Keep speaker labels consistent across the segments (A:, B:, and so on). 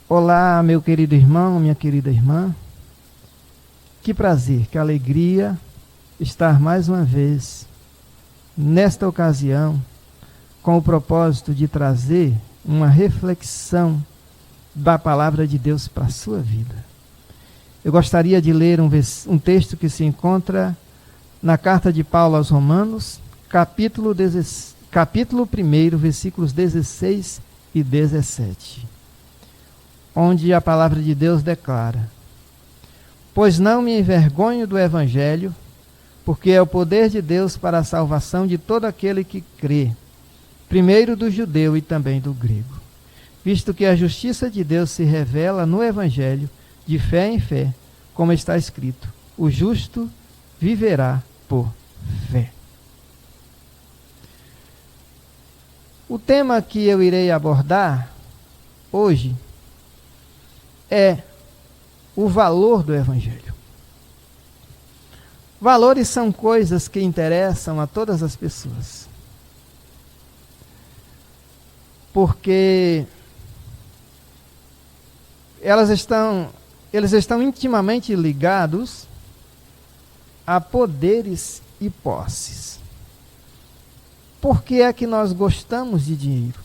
A: Olá, meu querido irmão, minha querida irmã. Que prazer, que alegria estar mais uma vez, nesta ocasião, com o propósito de trazer uma reflexão da palavra de Deus para a sua vida. Eu gostaria de ler um texto que se encontra na carta de Paulo aos Romanos, capítulo 1, versículos 16 e 17, onde a palavra de Deus declara: Pois não me envergonho do Evangelho, porque é o poder de Deus para a salvação de todo aquele que crê, primeiro do judeu e também do grego, visto que a justiça de Deus se revela no Evangelho, de fé em fé, como está escrito: o justo viverá por fé. O tema que eu irei abordar hoje é o valor do Evangelho. Valores são coisas que interessam a todas as pessoas, porque eles estão intimamente ligados a poderes e posses. Por que é que nós gostamos de dinheiro?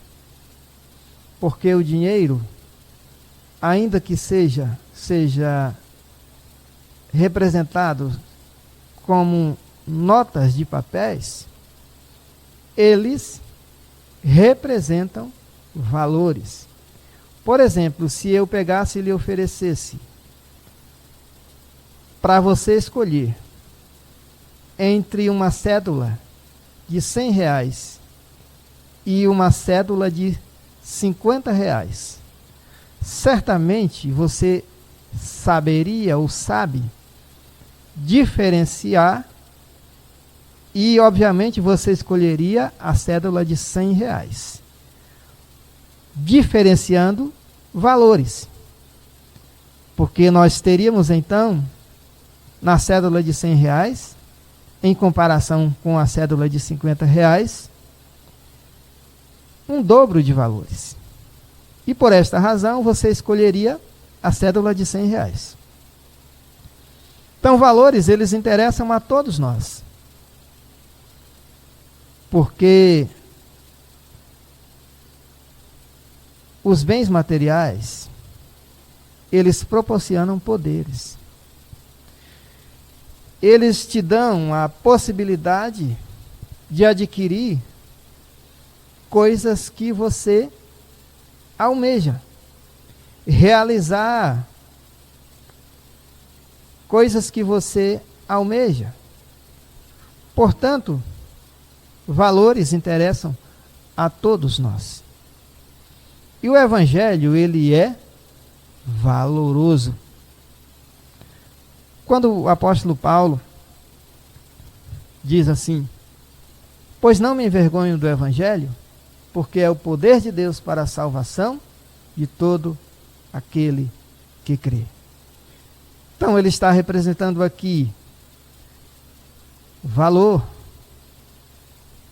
A: Porque o dinheiro, ainda que seja representado como notas de papéis, eles representam valores. Por exemplo, se eu pegasse e lhe oferecesse para você escolher entre uma cédula de R$100 e uma cédula de R$50, certamente você saberia ou sabe diferenciar e, obviamente, você escolheria a cédula de R$100, diferenciando valores. Porque nós teríamos, então, na cédula de R$100, em comparação com a cédula de R$50, um dobro de valores. E por esta razão, você escolheria a cédula de R$100. Então, valores, eles interessam a todos nós. Porque os bens materiais, eles proporcionam poderes. Eles te dão a possibilidade de adquirir coisas que você almeja, realizar coisas que você almeja. Portanto, valores interessam a todos nós. E o Evangelho, ele é valoroso. Quando o apóstolo Paulo diz assim: Pois não me envergonho do Evangelho, porque é o poder de Deus para a salvação de todo aquele que crê. Então ele está representando aqui valor,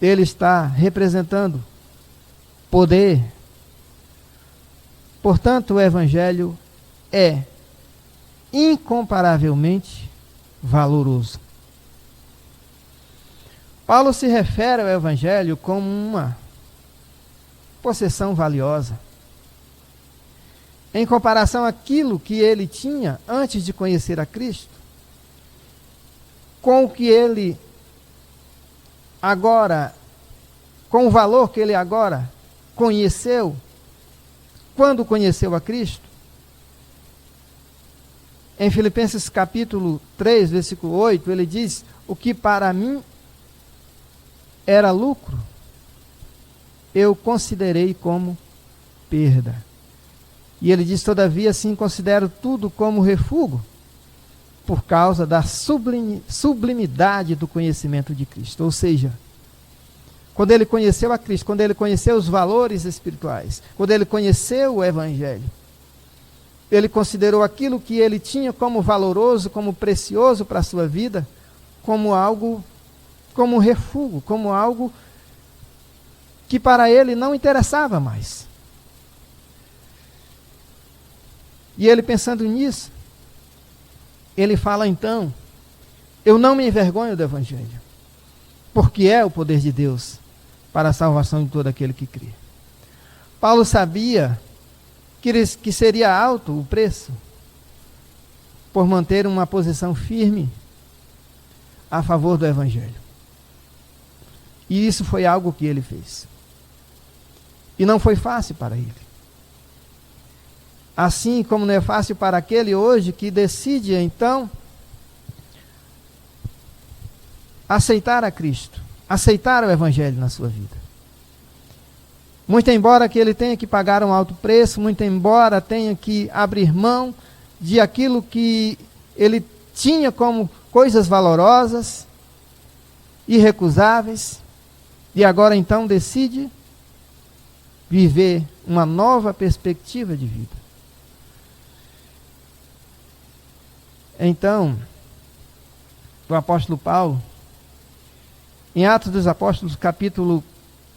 A: ele está representando poder. Portanto, o Evangelho é incomparavelmente valoroso. Paulo se refere ao Evangelho como uma possessão valiosa. Em comparação àquilo que ele tinha antes de conhecer a Cristo, com o que ele agora, com o valor que ele agora conheceu, quando conheceu a Cristo, em Filipenses capítulo 3, versículo 8, ele diz: o que para mim era lucro, eu considerei como perda. E ele diz: todavia, sim, considero tudo como refúgio, por causa da sublimidade do conhecimento de Cristo. Ou seja, quando ele conheceu a Cristo, quando ele conheceu os valores espirituais, quando ele conheceu o Evangelho, ele considerou aquilo que ele tinha como valoroso, como precioso para a sua vida, como algo, como um refúgio, como algo que para ele não interessava mais. E ele, pensando nisso, ele fala então: eu não me envergonho do Evangelho, porque é o poder de Deus para a salvação de todo aquele que crê. Paulo sabia que seria alto o preço por manter uma posição firme a favor do Evangelho. E isso foi algo que ele fez. E não foi fácil para ele. Assim como não é fácil para aquele hoje que decide, então, aceitar a Cristo, aceitar o Evangelho na sua vida. Muito embora que ele tenha que pagar um alto preço, muito embora tenha que abrir mão de aquilo que ele tinha como coisas valorosas, irrecusáveis, e agora então decide viver uma nova perspectiva de vida. Então, o apóstolo Paulo, em Atos dos Apóstolos, capítulo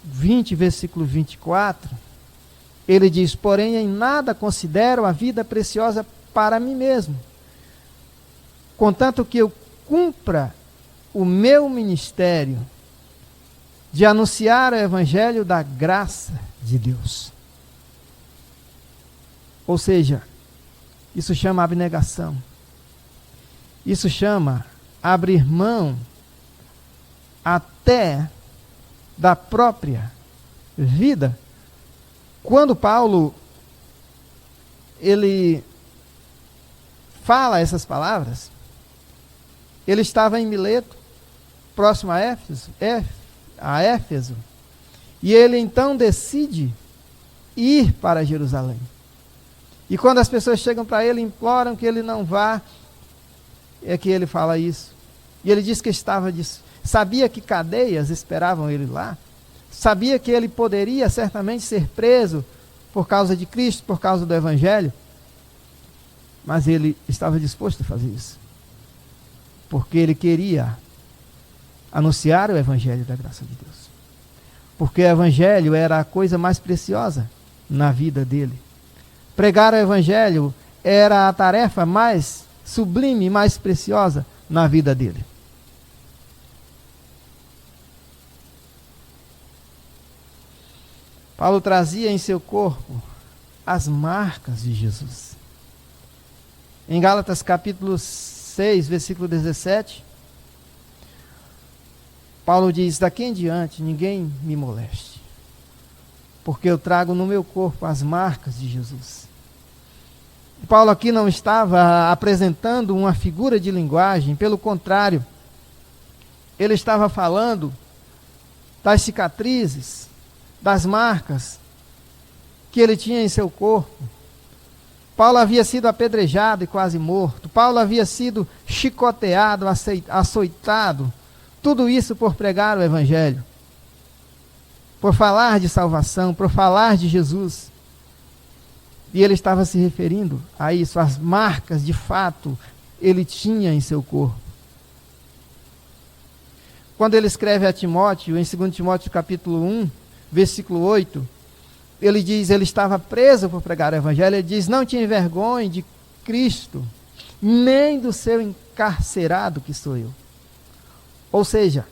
A: 20, versículo 24, ele diz: porém em nada considero a vida preciosa para mim mesmo, contanto que eu cumpra o meu ministério de anunciar o evangelho da graça de Deus. Ou seja, isso chama abnegação. Isso chama abrir mão até da própria vida. Quando Paulo ele fala essas palavras, ele estava em Mileto, próximo a Éfeso, e ele então decide ir para Jerusalém. E quando as pessoas chegam para ele e imploram que ele não vá, é que ele fala isso. E ele diz que sabia que cadeias esperavam ele lá, sabia que ele poderia certamente ser preso por causa de Cristo, por causa do Evangelho, mas ele estava disposto a fazer isso, porque ele queria anunciar o Evangelho da graça de Deus, porque o Evangelho era a coisa mais preciosa na vida dele. Pregar o Evangelho era a tarefa mais sublime, mais preciosa na vida dele. Paulo trazia em seu corpo as marcas de Jesus. Em Gálatas capítulo 6, versículo 17, Paulo diz: daqui em diante ninguém me moleste, porque eu trago no meu corpo as marcas de Jesus. Paulo aqui não estava apresentando uma figura de linguagem, pelo contrário, ele estava falando das cicatrizes, das marcas que ele tinha em seu corpo. Paulo havia sido apedrejado e quase morto. Paulo havia sido chicoteado, açoitado. Tudo isso por pregar o Evangelho, por falar de salvação, por falar de Jesus. E ele estava se referindo a isso, as marcas de fato ele tinha em seu corpo. Quando ele escreve a Timóteo, em 2 Timóteo capítulo 1, versículo 8, ele diz, ele estava preso por pregar o Evangelho, ele diz: não te envergonhe de Cristo, nem do seu encarcerado que sou eu. Ou seja,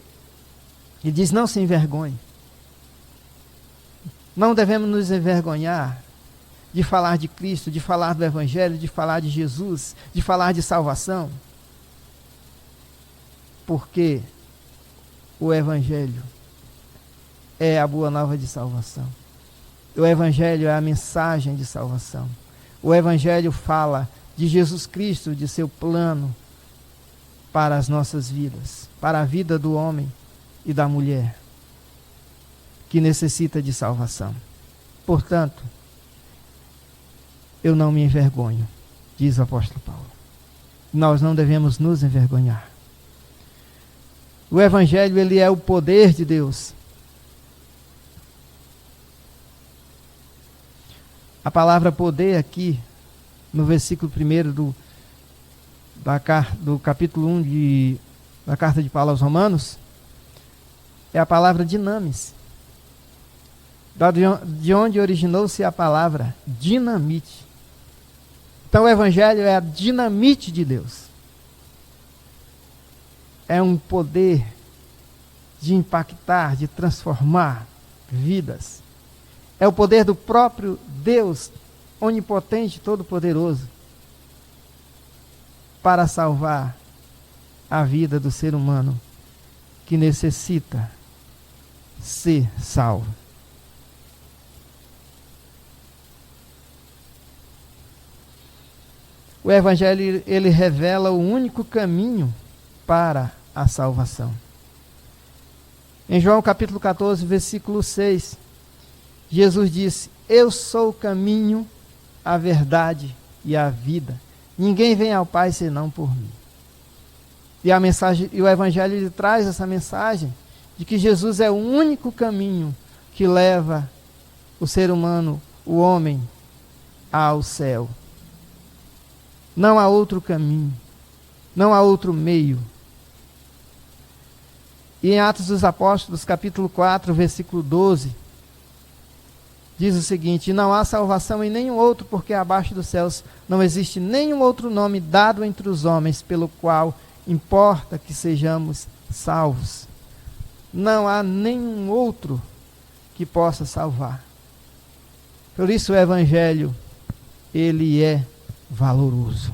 A: ele diz: não se envergonhe. Não devemos nos envergonhar de falar de Cristo, de falar do Evangelho, de falar de Jesus, de falar de salvação. Porque o Evangelho é a boa nova de salvação. O Evangelho é a mensagem de salvação. O Evangelho fala de Jesus Cristo, de seu plano para as nossas vidas, para a vida do homem e da mulher que necessita de salvação. Portanto, eu não me envergonho, diz o apóstolo Paulo. Nós não devemos nos envergonhar. O Evangelho, ele é o poder de Deus. A palavra poder aqui, no versículo 1 do capítulo 1 da carta de Paulo aos Romanos, é a palavra dinamis, de onde originou-se a palavra dinamite. Então o Evangelho é a dinamite de Deus. É um poder de impactar, de transformar vidas. É o poder do próprio Deus, onipotente, todo-poderoso, para salvar a vida do ser humano que necessita ser salvo. O Evangelho, ele revela o único caminho para a salvação. Em João capítulo 14, versículo 6, Jesus disse: eu sou o caminho, a verdade e a vida. Ninguém vem ao Pai senão por mim. E a mensagem, e o Evangelho ele traz essa mensagem de que Jesus é o único caminho que leva o ser humano, o homem, ao céu. Não há outro caminho, não há outro meio. E em Atos dos Apóstolos, capítulo 4, versículo 12, diz o seguinte: não há salvação em nenhum outro, porque abaixo dos céus não existe nenhum outro nome dado entre os homens, pelo qual importa que sejamos salvos. Não há nenhum outro que possa salvar. Por isso o Evangelho, ele é valoroso.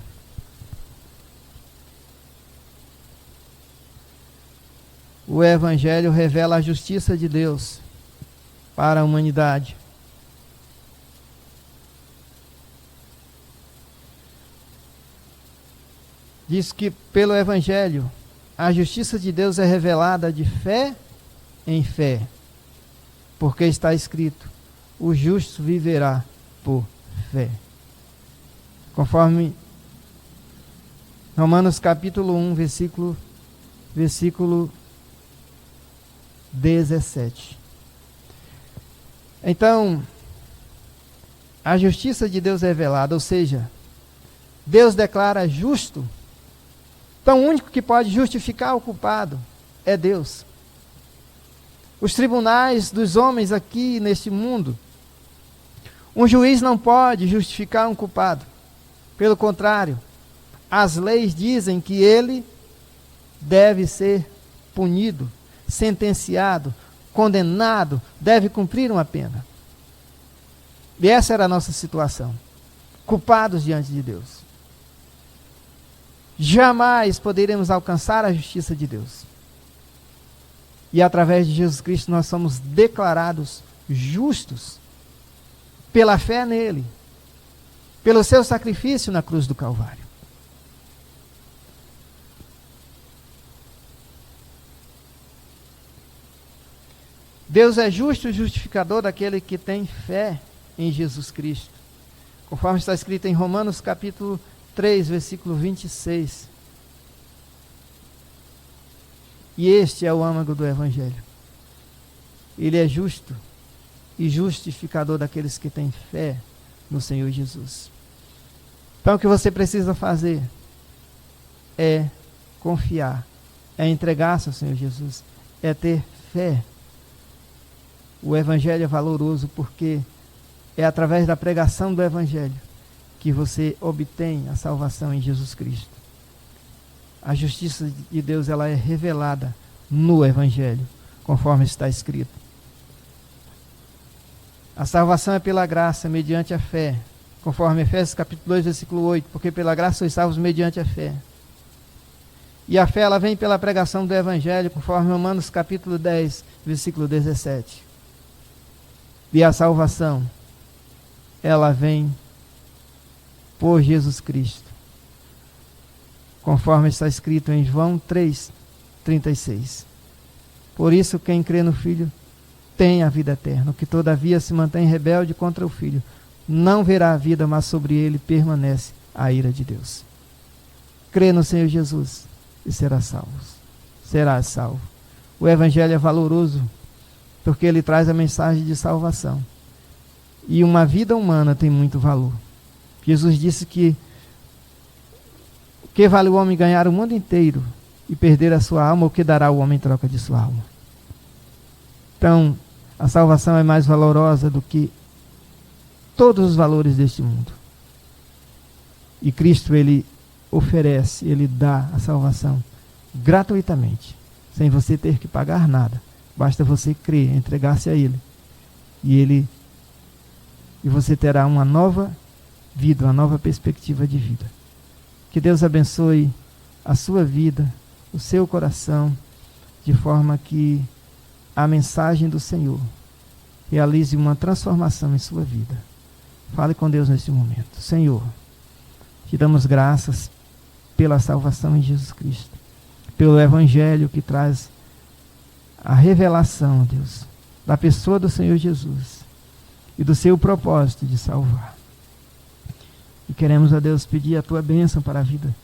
A: O Evangelho revela a justiça de Deus para a humanidade. Diz que pelo Evangelho a justiça de Deus é revelada de fé em fé, porque está escrito: o justo viverá por fé. Conforme Romanos capítulo 1, versículo 17. Então, a justiça de Deus é revelada, ou seja, Deus declara justo. Então, o único que pode justificar o culpado é Deus. Os tribunais dos homens aqui neste mundo, um juiz não pode justificar um culpado. Pelo contrário, as leis dizem que ele deve ser punido, sentenciado, condenado, deve cumprir uma pena. E essa era a nossa situação, culpados diante de Deus. Jamais poderemos alcançar a justiça de Deus. E através de Jesus Cristo nós somos declarados justos pela fé nele, pelo seu sacrifício na cruz do Calvário. Deus é justo e justificador daquele que tem fé em Jesus Cristo, conforme está escrito em Romanos capítulo 3, versículo 26. E este é o âmago do Evangelho. Ele é justo e justificador daqueles que têm fé no Senhor Jesus. Então o que você precisa fazer é confiar, é entregar-se ao Senhor Jesus, é ter fé. O Evangelho é valoroso porque é através da pregação do Evangelho que você obtém a salvação em Jesus Cristo. A justiça de Deus, ela é revelada no Evangelho, conforme está escrito. A salvação é pela graça, mediante a fé, conforme Efésios capítulo 2, versículo 8, porque pela graça sois salvos mediante a fé. E a fé, ela vem pela pregação do Evangelho, conforme Romanos capítulo 10, versículo 17. E a salvação, ela vem por Jesus Cristo, conforme está escrito em João 3, 36. Por isso, quem crê no Filho tem a vida eterna. O que todavia se mantém rebelde contra o Filho não verá a vida, mas sobre ele permanece a ira de Deus. Crê no Senhor Jesus e serás salvo. O Evangelho é valoroso porque ele traz a mensagem de salvação. E uma vida humana tem muito valor. Jesus disse que o que vale o homem ganhar o mundo inteiro e perder a sua alma, o que dará o homem em troca de sua alma? Então, a salvação é mais valorosa do que todos os valores deste mundo. E Cristo, Ele oferece, Ele dá a salvação gratuitamente, sem você ter que pagar nada. Basta você crer, entregar-se a Ele. E você terá uma nova vida, uma nova perspectiva de vida. Que Deus abençoe a sua vida, o seu coração, de forma que a mensagem do Senhor realize uma transformação em sua vida. Fale com Deus neste momento. Senhor, te damos graças pela salvação em Jesus Cristo, pelo Evangelho que traz a revelação, Deus, da pessoa do Senhor Jesus e do seu propósito de salvar. E queremos, a Deus, pedir a tua bênção para a vida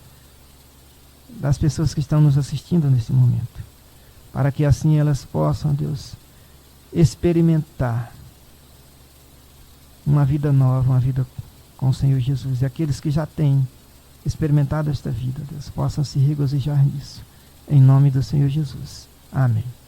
A: das pessoas que estão nos assistindo nesse momento, para que assim elas possam, Deus, experimentar uma vida nova, uma vida com o Senhor Jesus. E aqueles que já têm experimentado esta vida, Deus, possam se regozijar nisso. Em nome do Senhor Jesus. Amém.